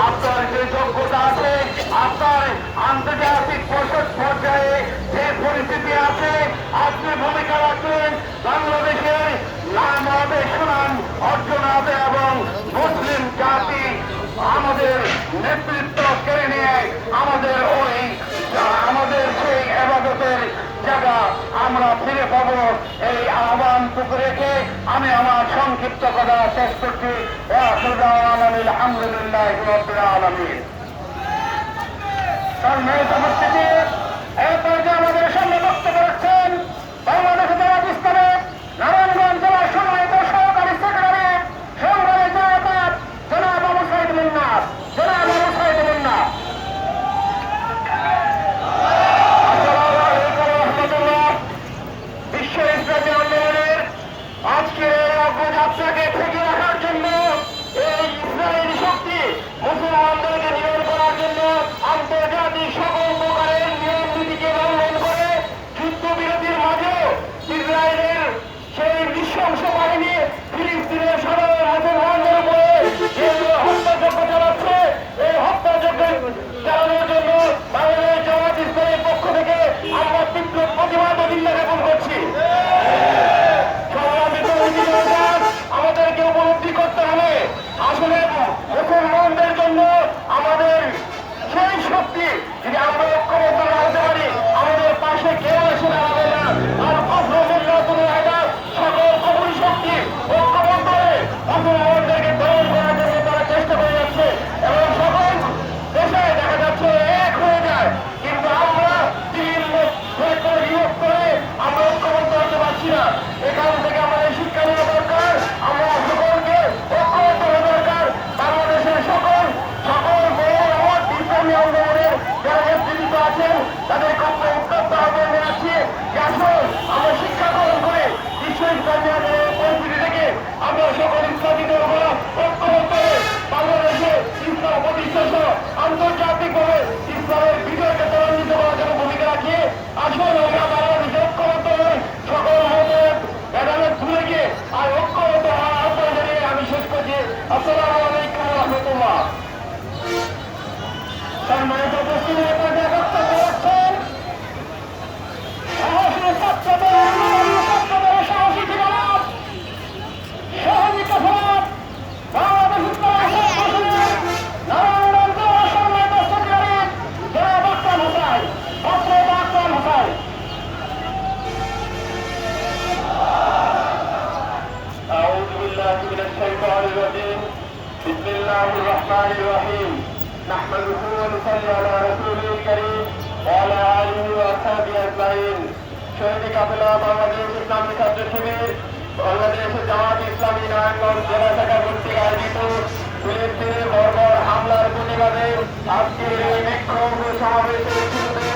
আপনার যে যোগ্যতা আছে, আপনার আন্তর্জাতিক পর্যায়ে যে পরিস্থিতি আছে, আপনি ভূমিকা রাখবেন বাংলাদেশের নাম হবে, সুনাম অর্জন হবে এবং মুসলিম জাতি আমাদের নেতৃত্ব কেড়ে নিয়ে আমাদের সেই আবাদতের জায়গা আমরা ফিরে পাবো। এই আহ্বানটুকু রেখে আমি আমার সংক্ষিপ্ত কথা শেষ করছি। আলহামদুলিল্লাহ রাব্বিল আলামিন। সম্মানিত উপস্থিতি, এরপর যে আমাদের সামনে বক্তব্য রাখছেন বাংলাদেশ জামাত ইসলামের নারায়ণগঞ্জ জেলার সম্মানিত সহকারী সেক্রেটারি সংগ্রামী জনতা জনাব আবু সাইদ মুন্না। বিশ্ব ইসলামী আন্দোলনের আজকের এই অগ্রযাত্রাকে ঠেকিয়ে রাখার জন্য, এই ইসরায়েলি শক্তি মুসলমানদেরকে নিয়ন্ত্রণ করার জন্য আন্তর্জাতিক সকল প্রকারের নিয়ম নীতিকে লঙ্ঘন করে যুদ্ধবিরতির মাঝেও ইসরায়েলের সেই নৃশংস বাহিনী ফিলিস্তিনের সাধারণ মুসলমানদের উপরে যে হত্যাযজ্ঞ চালাচ্ছে, এই হত্যাযজ্ঞ চালানোর জন্য বাংলাদেশ জামাত ইসলামের পক্ষ থেকে আমরা তীব্র প্রতিবাদ ও নিন্দা জ্ঞাপন করছি। আমাদেরকে উপলব্ধি করতে হবে আসলে মুসলমানদের জন্য আমাদের সেই শক্তি যদি আমরা ঐক্যবদ্ধ না হতে পারি, আমাদের পাশে কেউ এসে দাঁড়াবে না। আর সকল কবুল শক্তি ঐক্যবদ্ধ হয়ে মুসলমানদেরকে দমন করার জন্য তারা চেষ্টা করে যাচ্ছে এবং সকল দেশে দেখা যাচ্ছে এক হয়ে যায়, কিন্তু আমরা বিভিন্ন বিভক্ত করে আমরা ঐক্যবদ্ধ হতে পারছি না। এখান থেকে আমাদের শিক্ষা নেওয়া দরকার, আমরা সকলকে ঐক্যবদ্ধ হওয়া দরকার। বাংলাদেশের সকল ইসলামী আন্দোলনের যারা নেতৃত্ব আছেন তাদেরকে উত্তপ্ত আহ্বান জানাচ্ছি যে আসুন আমরা শিক্ষা গ্রহণ করে বিশ্ব ইসলামী আন্দোলনের পরিস্থিতি থেকে আমরা সকল ইসলামী দলগুলো ঐক্যবদ্ধ হয়ে বাংলাদেশে ইসলাম প্রতিষ্ঠা সহ আন্তর্জাতিকভাবে ইসলামের বিজয়কে ত্বরান্বিত করার জন্য ভূমিকা রাখি। আসুন আমরা বাংলাদেশে ঐক্যবদ্ধ হয়ে সকল মতের ভেদাভেদ ভুলে গিয়ে আর ঐক্যবদ্ধ হওয়ার আহ্বান জানিয়ে আমি শেষ করছি। আসসালামু আলাইকুম ওয়া রাহমাতুল্লাহ। সম্মানিত উপস্থিতি, বক্তব্য রাখছেন সাহসী ছাত্রদের সাহসী ঠিকানার সহযোগিতা ফলাপ বাংলাদেশ নারায়ণগঞ্জ জেলার সম্মানিত সেক্রেটারি জনাব আকরাম হোসাইন। أعوذ بالله من الشيطان الرجيم. بسم الله الرحمن الرحيم. نحمده ونصلي على رسوله الكريم وعلى آله وأصحابه أجمعين. শহীদ কাফেলা বাংলাদেশ ইসলামী ছাত্র শিবির বাংলাদেশ জামাত ইসলামী নারায়ণগঞ্জ জেলা শাখা কর্তৃক আয়োজিত ফিলিস্তিনের বর্বর হামলার প্রতিবাদে আজকের এই বিক্ষোভ সমাবেশের শুরুতে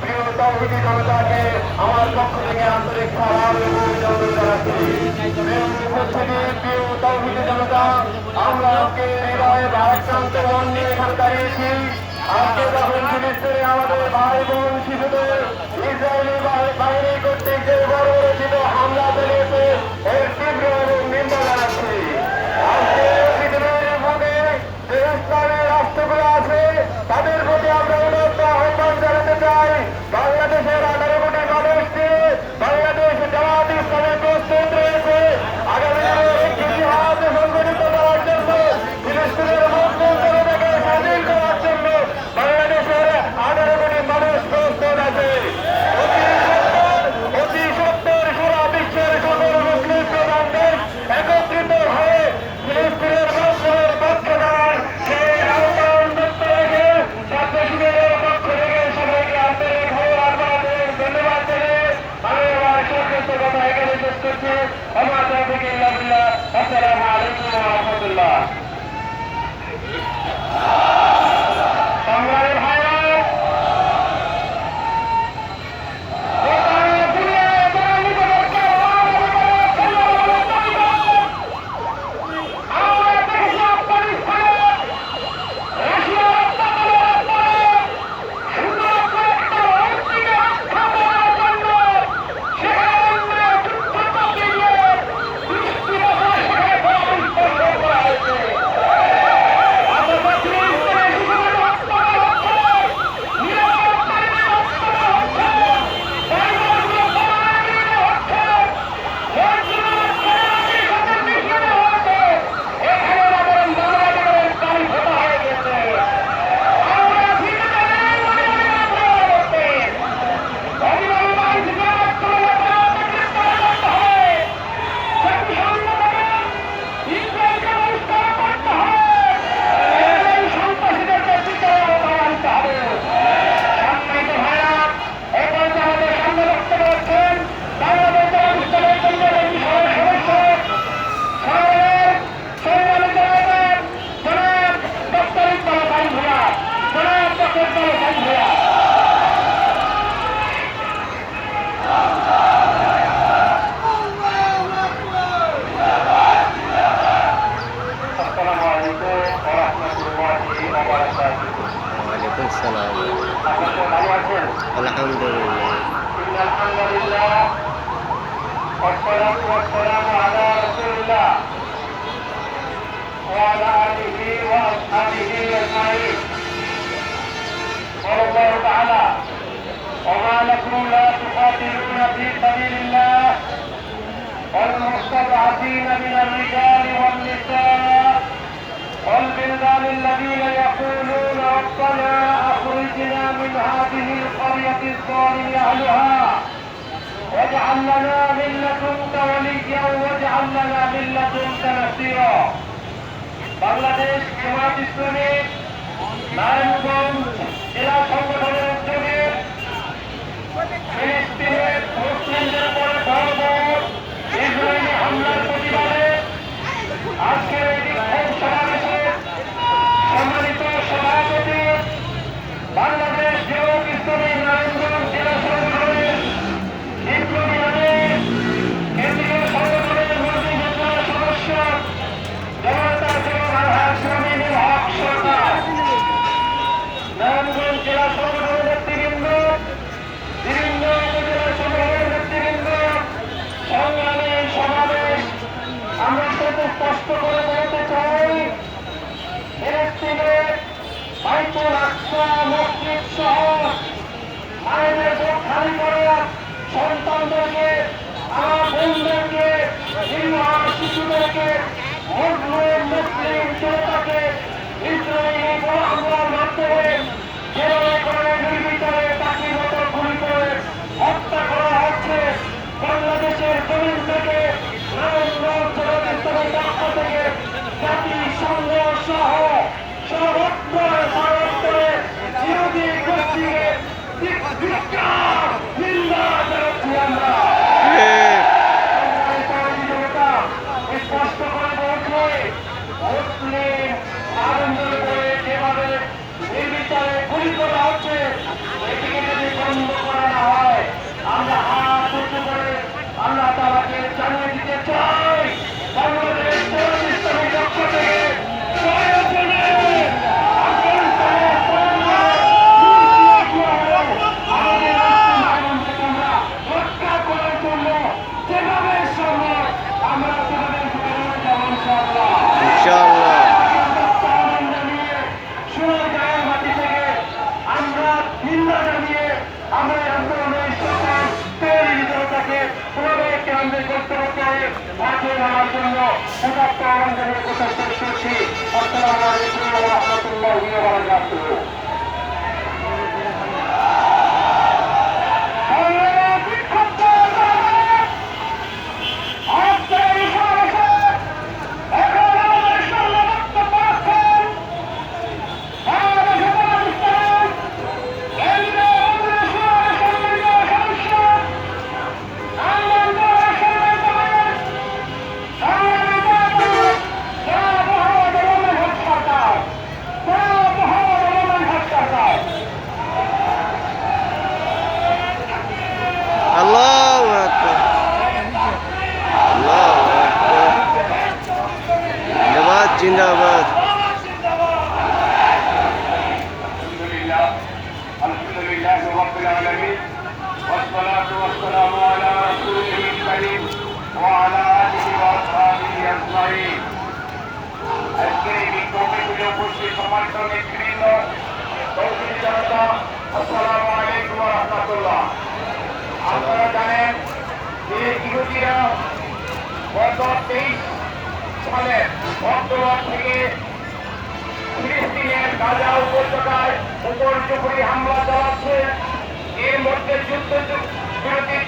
প্রিয় তৌহিদি জনতাকে আমার পক্ষ থেকে আন্তরিক সালাম এবং অভিনন্দন জানাচ্ছি। প্রিয় তৌহিদি জনতা, আমরা আজকে হৃদয়ে ভারাক্রান্ত মন নিয়ে এখানে দাঁড়িয়েছি। আজকে যখন ফিলিস্তিনে আমাদের ভাই বোন শিশুদের ইসরায়েলি বাহিনী কর্তৃক যে বর্বরোচিত হামলা চালিয়েছে এর তীব্র এবং নিন্দা জানাচ্ছি। আজকে পৃথিবীর বুকে যে ইসলামী রাষ্ট্রগুলো আছে তাদের প্রতি আমরা উন্নত আহ্বান জানাতে চাই। বাংলাদেশের 18 কোটি মানুষকে বাংলাদেশ জামাত ইসলামে প্রস্তুত রয়েছে আগামী দিনের একটি জিহাদ সংগঠিত করার জন্য, ফিলিস্তিনের মুসলিম জনতাকে স্বাধীন করার জন্য বাংলাদেশের 18 কোটি মানুষ প্রস্তুত আছে। অতি সত্তর সারা বিশ্বের সকল মুসলিম প্রধান ওয়ালাইকুম আসসালাম। ভালো আছেন? আলহামদুলিল্লাহ। الحمد لله والصلاة والسلام على رسول الله وعلى آله وأصحابه أجمعين. قال الله تعالى: وما لكم لا تقاتلون في سبيل الله والمستضعفين من الرجال والنساء والبلدان الذين يقولون ربنا أخرجنا من هذه القرية الظالم أهلها واجعل لنا من لدنك وليا واجعل لنا من لدنك نصيرا. বাংলাদেশ জামায়াত ইসলামী নারায়ণগঞ্জ জেলা সংগঠনের উদ্যোগে ফিলিস্তিনের মুসলিমদের উপরে বর্বর ইসরায়েলি হামলার প্রতিবাদে আজকের এই বিক্ষোভ সমাবেশে সম্মানিত সভাপতি বাংলাদেশ জামায়াত ইসলামী নারায়ণগঞ্জ জেলা সংগঠনের বিপ্লবী আমির কেন্দ্রীয় সংগঠনের মন্ত্রী মন্ত্রণালয় সদস্য জনতা শামীম হক সরকার, নারায়ণগঞ্জ জেলা সংগঠনের নেতৃবৃন্দ, বিভিন্ন উপজেলা সংগঠনের নেতৃবৃন্দ, সংগ্রামী সমাবেশ। আমরা শুধু স্পষ্ট করে বলতে চাই, ফিলিস্তিনের বাইতুল আকসা মসজিদ সহ মায়েদের বুক খালি করে সন্তানদেরকে, আমার বোনদেরকে, নির্মল শিশুদেরকে, মুসলিম জনতাকে ইসরায়েলি বড় হামলার মাধ্যমে যেভাবে করে নির্বিচারে পাখির মতো গুলি করে হত্যা করা হচ্ছে, বাংলাদেশের জমিন থেকে নারায়ণগঞ্জ জেলা ইসলামের পক্ষ থেকে জাতিসংঘ সহ সর্বত্র ভারতের বিরোধী গোষ্ঠীকে নিন্দা জানাচ্ছি আমরা। স্পষ্ট করে বলছে, মুসলিম আন্দোলন করে যেভাবে নির্বিচারে গুলি করা হচ্ছে, এটিকে যদি বন্ধ করা না হয়, আমরা হাত উঁচু করে আল্লাহ তাআলাকে জানিয়ে দিতে চাই, বাংলাদেশ জামায়াত ইসলামীর পক্ষ থেকে প্রয়োজনে রক্ষা করার জন্য যেভাবে সম্ভব আমরা সেভাবে ইনশাআল্লাহ। সোনারগাঁয়ের মাটি থেকে আমরা নিন্দা জানিয়ে আমরা আন্দোলনের সকল তৈরি জনতাকে পুনরায় কেন্দ্রে কর্তব্যকে মাঠে নামার জন্য পর্যাপ্ত আহ্বান জানিয়ে কথা শেষ করছি। আসসালামু আলাইকুম ওয়া রাহমাতুল্লাহি ওয়া বারাকাতুহু। আল্লাহু আকবার, আল্লাহু আকবার। জিন্দাবাদ, জিন্দাবাদ। আলহামদুলিল্লাহ রাব্বিল আলামিন والصلاة والسلام على رسوله الكريم وعلى آله وأصحابه أجمعين. আজকের এই বিক্ষোভে উপস্থিত সম্মানিত নেতৃবৃন্দ, তৌহিদি জনতা, আসসালামু আলাইকুম ওয়া রাহমাতুল্লাহ। আপনারা জানেন যে ইহুদিরা গত 23 সালের অক্টোবর থেকে ফিলিস্তিনের গাজা উপত্যকায় উপর্যুপরি হামলা চালাচ্ছে। এর মধ্যে যুদ্ধ বিরতির